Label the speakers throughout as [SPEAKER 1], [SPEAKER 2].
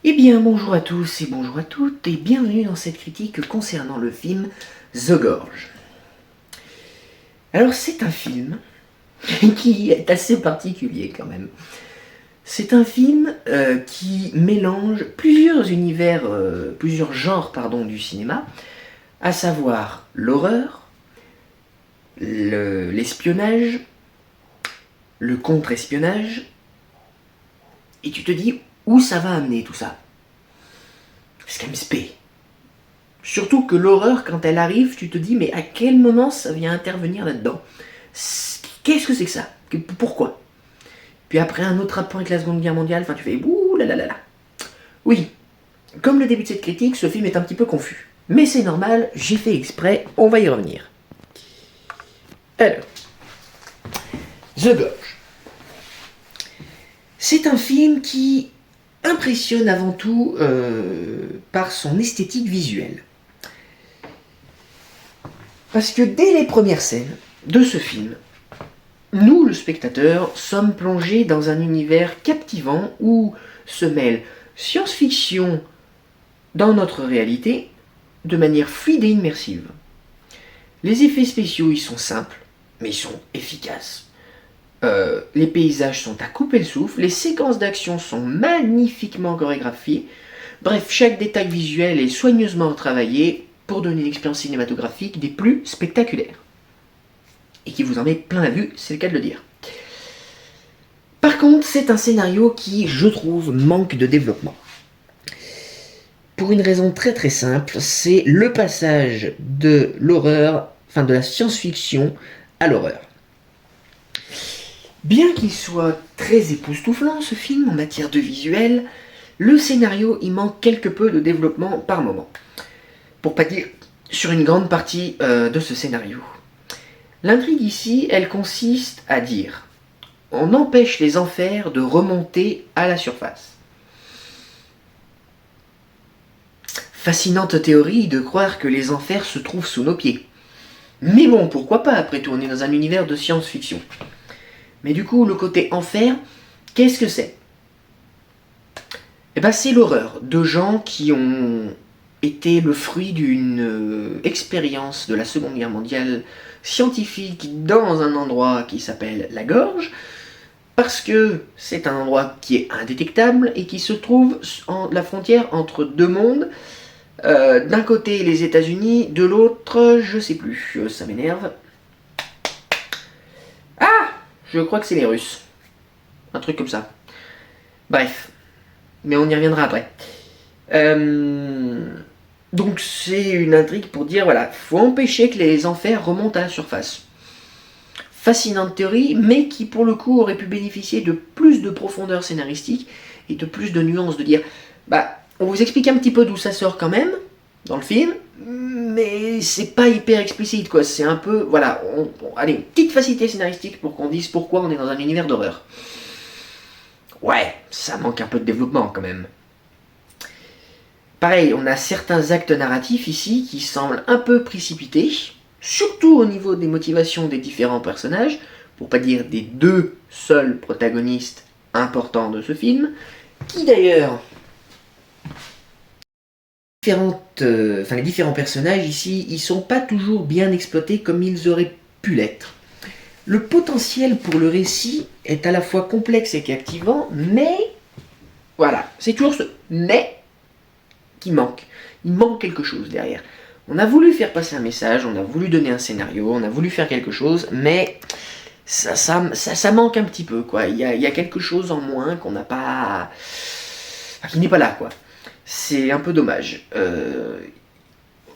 [SPEAKER 1] Eh bien, bonjour à tous et bonjour à toutes, et bienvenue dans cette critique concernant le film The Gorge. Alors, c'est un film qui est assez particulier quand même. C'est un film qui mélange plusieurs univers, plusieurs genres du cinéma, à savoir l'horreur, l'espionnage, le contre-espionnage, et tu te dis où ça va amener tout ça. C'est quand même spé. Surtout que l'horreur, quand elle arrive, tu te dis, mais à quel moment ça vient intervenir là-dedans? Qu'est-ce que c'est que ça? Pourquoi? Puis après, un autre rapport avec la Seconde Guerre mondiale, enfin, tu fais, ouh là là là là. Oui, comme le début de cette critique, ce film est un petit peu confus. Mais c'est normal, j'ai fait exprès, on va y revenir. Alors, The Gorge. C'est un film qui impressionne avant tout par son esthétique visuelle. Parce que dès les premières scènes de ce film, nous, le spectateur, sommes plongés dans un univers captivant où se mêle science-fiction dans notre réalité de manière fluide et immersive. Les effets spéciaux, ils sont simples, mais ils sont efficaces. Les paysages sont à couper le souffle, les séquences d'action sont magnifiquement chorégraphiées. Bref, chaque détail visuel est soigneusement travaillé pour donner une expérience cinématographique des plus spectaculaires. Et qui vous en met plein la vue, c'est le cas de le dire. Par contre, c'est un scénario qui, je trouve, manque de développement. Pour une raison très très simple, c'est le passage de l'horreur, enfin de la science-fiction à l'horreur. Bien qu'il soit très époustouflant, ce film, en matière de visuel, le scénario y manque quelque peu de développement par moment. Pour pas dire sur une grande partie de ce scénario. L'intrigue ici, elle consiste à dire on empêche les enfers de remonter à la surface. Fascinante théorie de croire que les enfers se trouvent sous nos pieds. Mais bon, pourquoi pas, après tout, on est dans un univers de science-fiction. Mais du coup, le côté enfer, qu'est-ce que c'est? Eh ben, c'est l'horreur de gens qui ont été le fruit d'une expérience de la Seconde Guerre mondiale scientifique dans un endroit qui s'appelle la Gorge, parce que c'est un endroit qui est indétectable et qui se trouve en la frontière entre deux mondes. D'un côté les États-Unis, de l'autre, je sais plus, ça m'énerve. Ah, je crois que c'est les Russes. Un truc comme ça. Bref, mais on y reviendra après. Donc c'est une intrigue pour dire, voilà, faut empêcher que les enfers remontent à la surface. Fascinante théorie, mais qui pour le coup aurait pu bénéficier de plus de profondeur scénaristique et de plus de nuances, de dire, bah, on vous explique un petit peu d'où ça sort quand même, dans le film, mais c'est pas hyper explicite, quoi. C'est un peu, voilà, allez, une petite facilité scénaristique pour qu'on dise pourquoi on est dans un univers d'horreur. Ouais, ça manque un peu de développement quand même. Pareil, on a certains actes narratifs ici qui semblent un peu précipités, surtout au niveau des motivations des différents personnages, pour pas dire des deux seuls protagonistes importants de ce film, qui d'ailleurs, les différents personnages ici, ils sont pas toujours bien exploités comme ils auraient pu l'être. Le potentiel pour le récit est à la fois complexe et captivant, mais voilà, c'est toujours ce mais qui manque. Il manque quelque chose derrière. On a voulu faire passer un message, on a voulu donner un scénario, on a voulu faire quelque chose, mais ça manque un petit peu, quoi. Il y a quelque chose en moins qu'on n'a pas... Enfin, qui n'est pas là, quoi. C'est un peu dommage.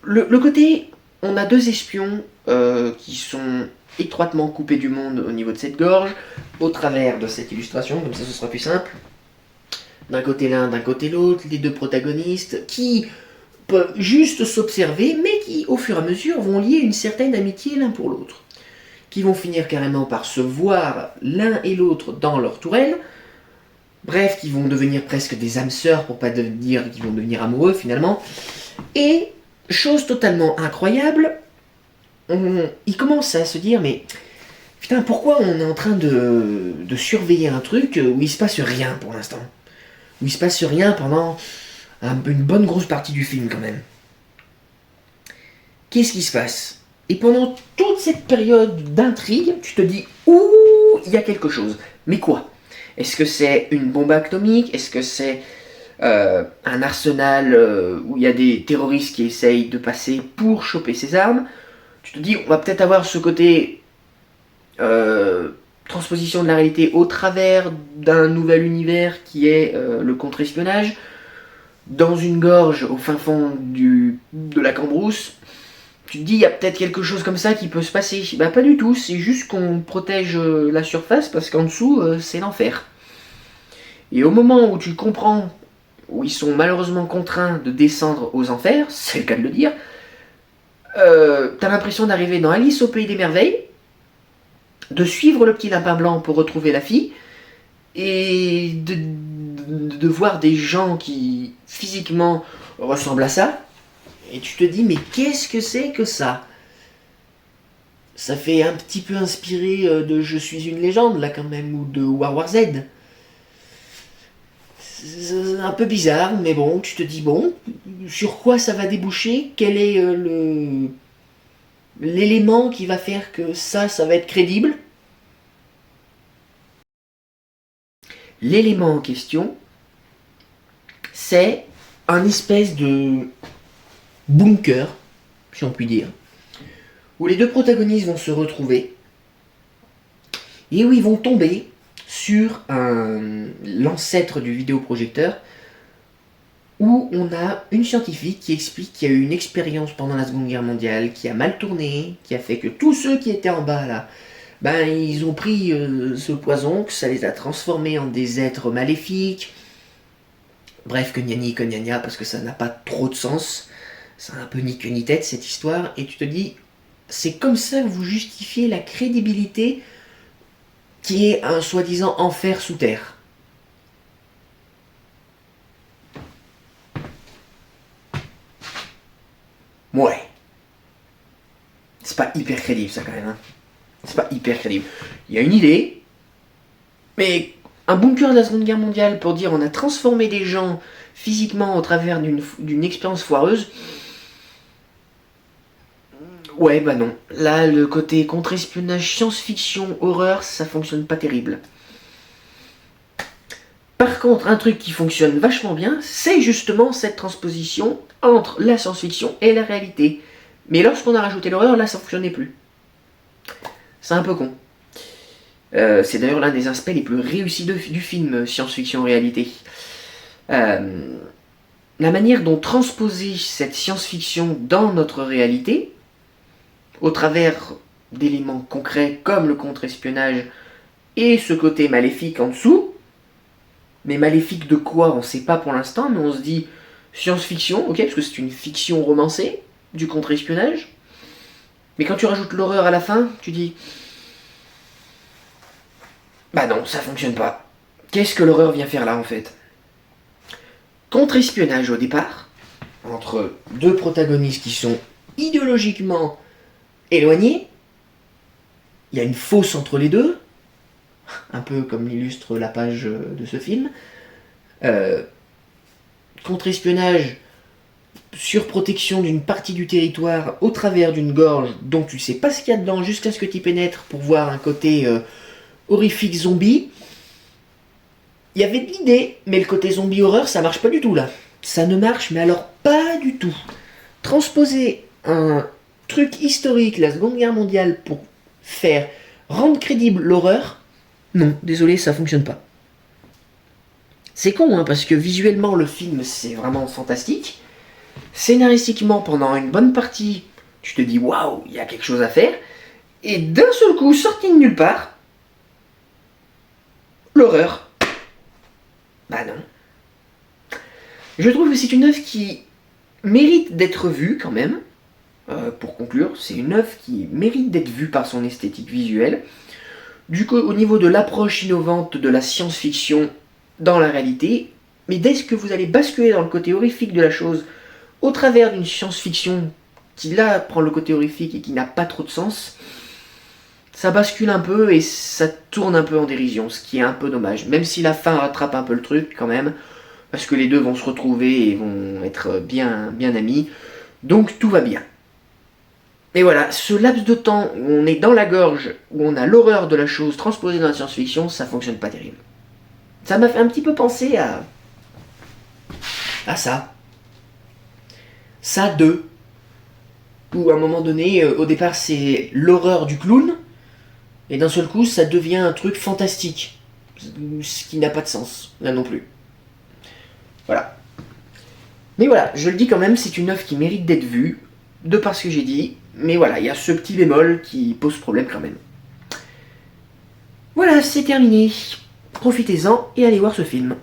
[SPEAKER 1] Le côté, on a deux espions qui sont étroitement coupés du monde au niveau de cette gorge, au travers de cette illustration, comme ça ce sera plus simple. D'un côté l'un, d'un côté l'autre, les deux protagonistes, qui peuvent juste s'observer, mais qui, au fur et à mesure, vont lier une certaine amitié l'un pour l'autre. Qui vont finir carrément par se voir l'un et l'autre dans leur tourelle. Bref, qui vont devenir presque des âmes sœurs, pour pas dire qu'ils vont devenir amoureux finalement. Et, chose totalement incroyable, ils commencent à se dire, mais putain, pourquoi on est en train de surveiller un truc où il se passe rien pour l'instant? où il se passe rien pendant une bonne grosse partie du film quand même. Qu'est-ce qui se passe? Et pendant toute cette période d'intrigue, tu te dis « Ouh, il y a quelque chose ». Mais quoi? Est-ce que c'est une bombe atomique? Est-ce que c'est un arsenal où il y a des terroristes qui essayent de passer pour choper ces armes? Tu te dis, on va peut-être avoir ce côté transposition de la réalité au travers d'un nouvel univers qui est le contre-espionnage, dans une gorge au fin fond de la Cambrousse. Tu te dis, il y a peut-être quelque chose comme ça qui peut se passer. Bah pas du tout, c'est juste qu'on protège la surface parce qu'en dessous, c'est l'enfer. Et au moment où tu comprends, où ils sont malheureusement contraints de descendre aux enfers, c'est le cas de le dire, t'as l'impression d'arriver dans Alice au Pays des Merveilles, de suivre le petit lapin blanc pour retrouver la fille, et de voir des gens qui physiquement ressemblent à ça, et tu te dis, mais qu'est-ce que c'est que ça? Ça fait un petit peu inspiré de Je suis une légende, là, quand même, ou de War War Z. C'est un peu bizarre, mais bon, tu te dis, bon, sur quoi ça va déboucher? Quel est l'élément qui va faire que ça va être crédible? L'élément en question, c'est un espèce de bunker, si on peut dire, où les deux protagonistes vont se retrouver et où ils vont tomber sur l'ancêtre du vidéoprojecteur, où on a une scientifique qui explique qu'il y a eu une expérience pendant la Seconde Guerre mondiale qui a mal tourné, qui a fait que tous ceux qui étaient en bas là, ben ils ont pris ce poison, que ça les a transformés en des êtres maléfiques. Bref, que gnani, que gnagna, parce que ça n'a pas trop de sens. C'est un peu ni queue ni tête cette histoire, et tu te dis, c'est comme ça que vous justifiez la crédibilité qui est un soi-disant enfer sous terre. Ouais. C'est pas hyper crédible ça quand même. Hein. C'est pas hyper crédible. Il y a une idée, mais un bunker de la Seconde Guerre mondiale pour dire on a transformé des gens physiquement au travers d'une expérience foireuse. Ouais, bah non. Là, le côté contre-espionnage, science-fiction, horreur, ça fonctionne pas terrible. Par contre, un truc qui fonctionne vachement bien, c'est justement cette transposition entre la science-fiction et la réalité. Mais lorsqu'on a rajouté l'horreur, là, ça fonctionnait plus. C'est un peu con. C'est d'ailleurs l'un des aspects les plus réussis du film science-fiction-réalité. La manière dont transposer cette science-fiction dans notre réalité, au travers d'éléments concrets comme le contre-espionnage et ce côté maléfique en dessous, mais maléfique de quoi on ne sait pas pour l'instant, mais on se dit science-fiction, ok, parce que c'est une fiction romancée, du contre-espionnage, mais quand tu rajoutes l'horreur à la fin, tu dis bah non, ça fonctionne pas. Qu'est-ce que l'horreur vient faire là en fait? Contre-espionnage au départ, entre deux protagonistes qui sont idéologiquement éloignés, il y a une fosse entre les deux, un peu comme l'illustre la page de ce film. Contre-espionnage, surprotection d'une partie du territoire au travers d'une gorge dont tu sais pas ce qu'il y a dedans jusqu'à ce que tu y pénètres pour voir un côté horrifique zombie. Il y avait de l'idée, mais le côté zombie horreur, ça marche pas du tout là. Ça ne marche, mais alors pas du tout. Transposer un truc historique, la Seconde Guerre mondiale, pour rendre crédible l'horreur, non, désolé, ça fonctionne pas. C'est con, hein, parce que visuellement, le film, c'est vraiment fantastique. Scénaristiquement, pendant une bonne partie, tu te dis, waouh, il y a quelque chose à faire. Et d'un seul coup, sorti de nulle part, l'horreur. Bah non. Je trouve que c'est une œuvre qui mérite d'être vue quand même. Pour conclure, c'est une œuvre qui mérite d'être vue par son esthétique visuelle. Du coup, au niveau de l'approche innovante de la science-fiction dans la réalité, mais dès que vous allez basculer dans le côté horrifique de la chose, au travers d'une science-fiction qui là prend le côté horrifique et qui n'a pas trop de sens, ça bascule un peu et ça tourne un peu en dérision, ce qui est un peu dommage. Même si la fin rattrape un peu le truc quand même, parce que les deux vont se retrouver et vont être bien amis, donc tout va bien. Et voilà, ce laps de temps où on est dans la gorge, où on a l'horreur de la chose transposée dans la science-fiction, ça fonctionne pas terrible. Ça m'a fait un petit peu penser à ça. Ça 2. Où à un moment donné, au départ c'est l'horreur du clown, et d'un seul coup ça devient un truc fantastique. Ce qui n'a pas de sens, là non plus. Voilà. Mais voilà, je le dis quand même, c'est une œuvre qui mérite d'être vue, de par ce que j'ai dit, mais voilà, il y a ce petit bémol qui pose problème quand même. Voilà, c'est terminé. Profitez-en et allez voir ce film.